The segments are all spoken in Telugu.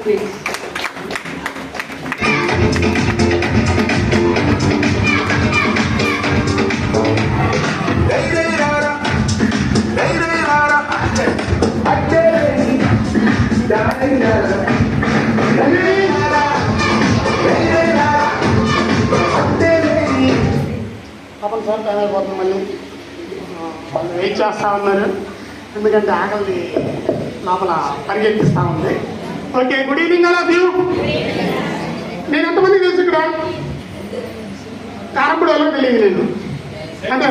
ప్లీజ్. పాపం సార్ టైం అయిపోతుంది, మళ్ళీ వాళ్ళు వెయిట్ చేస్తూ ఉన్నారు, ఎందుకంటే ఆకలి లోపల పరిగెత్తిస్తూ ఉంది. Okay, good evening all of you. నేను ఎంతమంది తెలుసు ఇక్కడ? కారంపూడి వాళ్ళకి తెలియదు నేను, అంటే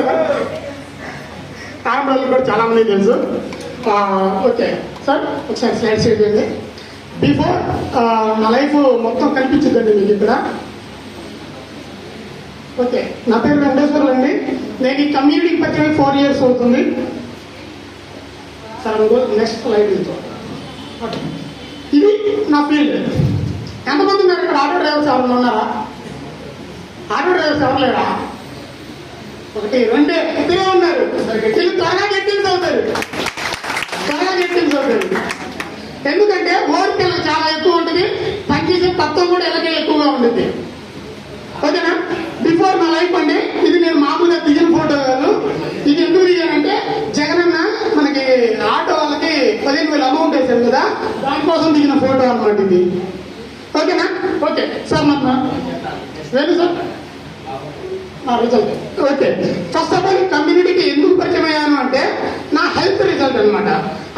కారంపూడి వాళ్ళకి కూడా చాలామంది తెలుసు. ఓకే సార్, ఒకసారి స్లైడ్ షేర్ చేయండి. బిఫోర్ నా లైఫ్ మొత్తం కనిపించిందండి మీకు ఇక్కడ. ఓకే, నా పేరు వెంకటేశ్వర్లు అండి. నేను ఈ కమ్యూనిటీకి వచ్చి 4 years అవుతుంది సార్. నెక్స్ట్ స్లైడ్ నుంచి ఇది నా ఫీల్డ్. ఎంతమంది ఉన్నారు ఇక్కడ? ఆటో డ్రైవర్స్ ఎవరు ఉన్నారా? ఆటో డ్రైవర్స్ ఎవరు లేరా? 1 2 ఇద్దరే ఉన్నారు. త్వరగా గెట్టింగ్స్ అవుతారు, త్వరగా గెట్టింగ్స్ అవుతారు. ఎందుకంటే ఓర్పు చాలా ఎక్కువ ఉంటుంది, పనిచేసే తత్వం కూడా ఇలాగే ఎక్కువగా ఉంటుంది. ఓకేనా? బిఫోర్ నా లైఫ్ అండి. ఇది నేను మామూలుగా దిగిన ఫోటో కాదు. ఇది ఎందుకు దిగానంటే జగనన్న మనకి ఆటో వాళ్ళకి 15,000 అమౌంట్ వేశారు కదా, దానికోసం దిగిన ఫోటో అనమాట ఇది. ఓకేనా? ఓకే సార్, మన వేరు sir result. Okay, first of all కమ్యూనిటీకి ఎందుకు పరిచయం అయ్యాను అంటే నా హెల్త్ రిజల్ట్ అనమాట.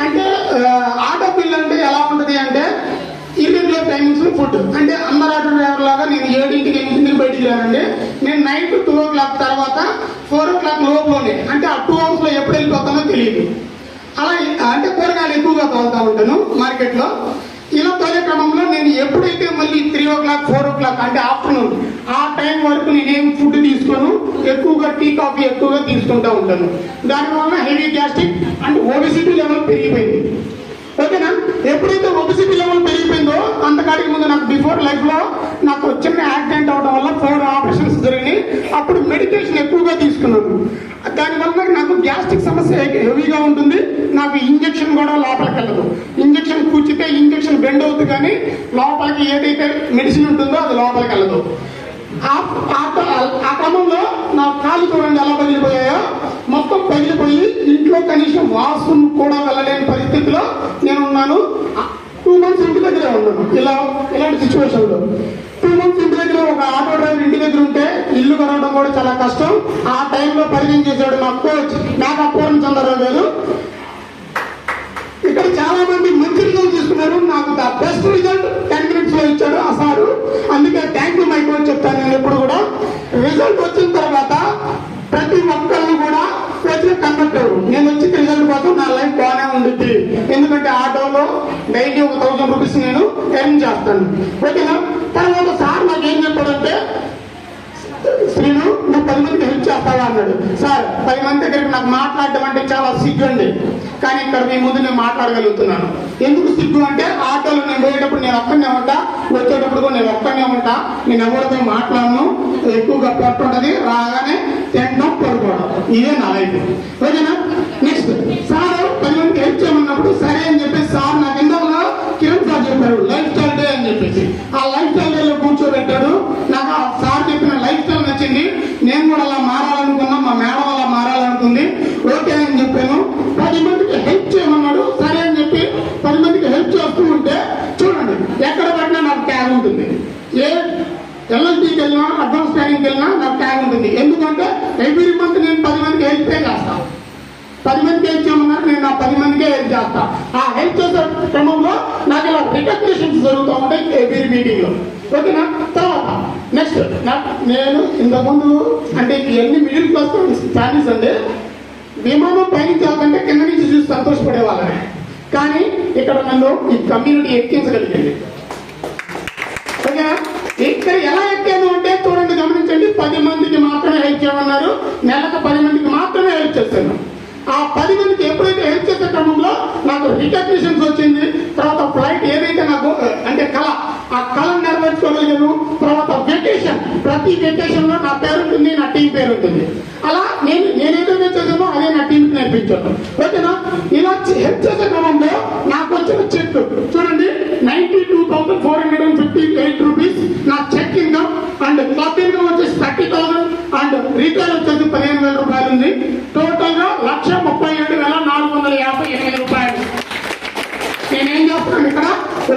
అంటే ఆటో బిల్ అంటే ఎలా ఉంటుంది అంటే ఇర్రెగ్యులర్ టైమింగ్స్ ఫుడ్. అంటే అందరు ఆటో డ్రైవర్ లాగా నేను 7ంటికి 8ంటికి బయటికి రానండి. నేను నైట్ 2 o'clock తర్వాత 4 o'clock లోపలనే, అంటే ఆ 2 hours లో ఎప్పుడు వెళ్ళిపోతానో తెలియదు. అలా అంటే కూరగాయలు ఎక్కువగా తోలుతూ ఉంటాను మార్కెట్లో. ఇలా తోలే క్రమంలో నేను ఎప్పుడైతే మళ్ళీ 3 o'clock 4 o'clock అంటే ఆఫ్టర్నూన్ ఆ టైం వరకు నేనేం ఫుడ్ తీసుకోను, ఎక్కువగా టీ కాఫీ ఎక్కువగా తీసుకుంటూ ఉంటాను. దానివల్ల heavy gastric and obesity level పెరిగిపోయింది. ఓకేనా? ఎప్పుడైతే ఒబెసిటీ లెవెల్ పెరిగిపోయిందో అంతకాడికి ముందు నాకు బిఫోర్ లైఫ్ లో నాకు చిన్న యాక్సిడెంట్ అవడం వల్ల 4 operations జరిగినాయి. అప్పుడు మెడికేషన్ ఎక్కువగా తీసుకున్నాను. దానివల్ల నాకు గ్యాస్ట్రిక్ సమస్య హెవీగా ఉంటుంది. నాకు ఇంజక్షన్ కూడా లోపలికి వెళ్ళదు. ఇంజక్షన్ కూర్చితే ఇంజక్షన్ బెండ్ అవుతుంది, కానీ లోపలికి ఏదైతే మెడిసిన్ ఉంటుందో అది లోపలికి వెళ్ళదు. ఆ క్రమంలో నా కాళ్ళు చూడండి ఎలా పగిలిపోయాయో, మొత్తం పగిలిపోయి ఇంట్లో కనీసం వాష్రూమ్ కూడా వెళ్ళలేని పరిస్థితిలో నేను ఉన్నాను. 2 months ఇంటి దగ్గరే ఉన్నాను. ఇలాంటి సిచ్యువేషన్ లో 2 months ఇంటి దగ్గర ఒక ఆటో డ్రైవర్ ఇంటి దగ్గర ఉంటే ఇల్లు కొనడం కూడా చాలా కష్టం. ఆ టైంలో పరిచయం చేశాడు మా కోచ్, నాకు అపూర్వం చంద్రరావు గారు. ఇక్కడ చాలా మంది మంచి రిజల్ట్ తీసుకున్నారు. నాకు ద బెస్ట్ రిజల్ట్ 10 minutes లో ఇచ్చాడు ఆ సారు. అందుకే థ్యాంక్ యూ మై కోచ్ చెప్తాను నేను ఎప్పుడు కూడా. రిజల్ట్ వచ్చిన తర్వాత ప్రతి ఒక్కళ్ళు కూడా కోచ్గా కన్వర్ట్ అవ్వరు. నేను వచ్చిన రిజల్ట్ కోసం నా లైఫ్ బాగానే ఉంటుంది. ఎందుకంటే ఆటోలో డైలీ ఒక 1000 rupees నేను ఎర్న్ చేస్తాను. ఓకేనా? తర్వాత సార్ నాకు ఏం చెప్పాడంటే, శ్రీను నువ్వు 10 మందికి హెల్ప్ చేస్తావా అన్నాడు. సార్ 10 మంది దగ్గరికి నాకు మాట్లాడడం అంటే చాలా సిగ్గు అండి, కానీ ఇక్కడ మీ ముందు నేను మాట్లాడగలుగుతున్నాను. ఎందుకు సిగ్గు అంటే ఆటోలో నేను పోయేటప్పుడు నేను ఒక్కనే ఉంటా, వచ్చేటప్పుడు కూడా నేను ఒక్కనే ఉంటా, నేను ఎవరితో మాట్లాడను, ఎక్కువగా పట్టుంటది, రాగానే తింటాం పడుకోవడం, ఇదే నా లైఫ్. ఓకేనా? నెక్స్ట్ సార్ 10 మందికి హెల్ప్ చేయమన్నప్పుడు సరే అని చెప్పేసి సార్ నాకు ఇందులో కిరణ్ సార్ చెప్పారు లైఫ్ స్టైల్ డే అని చెప్పేసి. ఆ లైఫ్ స్టైల్ డేలో కూర్చోబెట్టాడు. నాకు ఆ సార్ చెప్పిన లైఫ్ స్టైల్ నచ్చింది. నేను కూడా అలా మారాలనుకున్నా, మా మేడం అలా మారాలనుకుంది. ఓకే అని చెప్పాను. 10 మందికి హెల్ప్ చేయమన్నాడు. సరే అని చెప్పి 10 మందికి హెల్ప్ చేస్తూ ఉంటే చూడండి ఎక్కడ పడినా నాకు ట్యాగ్ ఉంటుంది. ఎల్ఎల్టీకి వెళ్ళినా అడ్వాన్స్ ట్రైనింగ్కి వెళ్ళినా నాకు ట్యాగ్ ఉంటుంది. ఎందుకంటే ఎవ్రీ మంత్ నేను 10 మందికి హెల్ప్ చేస్తాను. 10 మందికి హెల్ప్ చేయమన్నారు, నేను నా 10 మందికే హెల్ప్ చేస్తాను. ఆ హెల్ప్ చేసే క్రమంలో నాకు ఇలా రికగ్నిషన్స్ జరుగుతూ ఉంటాయి ఎవ్రీ మీటింగ్ లో. ఓకేనా? తర్వాత నెక్స్ట్ నేను ఇంతకుముందు అంటే ఇవన్నీ మిడిల్ క్లాస్ ఫ్యామిలీస్ అండి. విమానం పైనుంచి వెళ్తుంటే కింద నుంచి చూసి సంతోషపడే వాళ్ళని, కానీ ఇక్కడ నన్ను ఈ కమ్యూనిటీ ఎక్కించగలిగింది. ఓకేనా? ఇక్కడ ఎలా ఎక్కాను అంటే చూడండి, గమనించండి. 10 మందికి మాత్రమే హెల్ప్ చేయమన్నారు, నెలకు 10 మందికి మాత్రమే హెల్ప్ చేస్తాను. ఆ 10 మందికి ఎప్పుడైతే హెల్ప్ చేసే క్రమంలో నాకు రికగ్నిషన్స్ వచ్చింది. తర్వాత ఫ్లైట్ ఏదైతే నాకు అంటే కళ, ఆ కళను నెరవేర్చుకోగలిగాను. తర్వాత వెకేషన్, ప్రతి వెకేషన్ లో నా పేరు ఉంటుంది, నా టీం పేరు ఉంటుంది. అలా నేనేదైతే చేసానో అదే నా టీంకి నేర్పించాను. ఓకేనా? ఇలా హెల్ప్ చేసే క్రమంలో నాకు వచ్చిన చెక్ చూడండి, 92 22,458 రూపీస్ నా check income. And club income వచ్చేసి 30,000 అండ్ రీటైల్ వచ్చేసి 15,000 రూపాయలు ఉంది. టోటల్ గా 1,37,458 రూపాయలు. నేనేం చేస్తున్నాను ఇక్కడ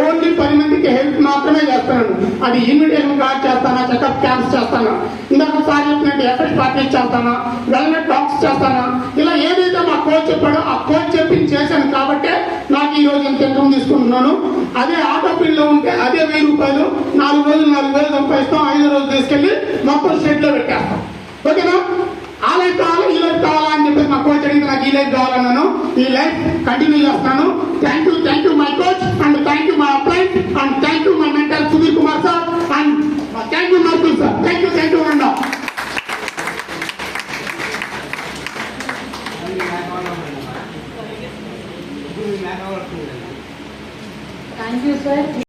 ఓన్లీ 10 మందికి హెల్ప్ మాత్రమే చేస్తున్నాను. అది ఇన్విటేషన్ కార్డ్ చేస్తానా, చెకప్ క్యాంప్స్ చేస్తానా, ఇందాక సార్ చెప్పినట్టు ఎఫెక్ట్ పార్టీస్ చేస్తానా, వెల్నెస్ టాక్స్ చేస్తానా, ఇలా ఏదైతే మా కోచ్ చెప్పాడో ఆ కోచ్ చెప్పింది చేశాను కాబట్టి నాకు ఈ రోజు ఇంత ఇన్కమ్ తీసుకుంటున్నాను. అదే ఆటో ఫీల్డ్ లో ఉంటే అదే 1000 రూపాయలు 4 రోజులు 4,000 సంపాదిస్తాం, 5 రోజులు తీసుకెళ్లి మొత్తం షెడ్ లో పెట్టేస్తాం. ఓకేనా? ఆ లైఫ్ కావాలా ఈ లైఫ్ కావాలా అని చెప్పేసి మా కోచ్ అడిగితే నాకు ఈ లైఫ్ కావాలన్నాను. ఈ లైఫ్ కంటిన్యూ చేస్తున్నాను. Thank you my coach and thank you my అప్లైన్స్.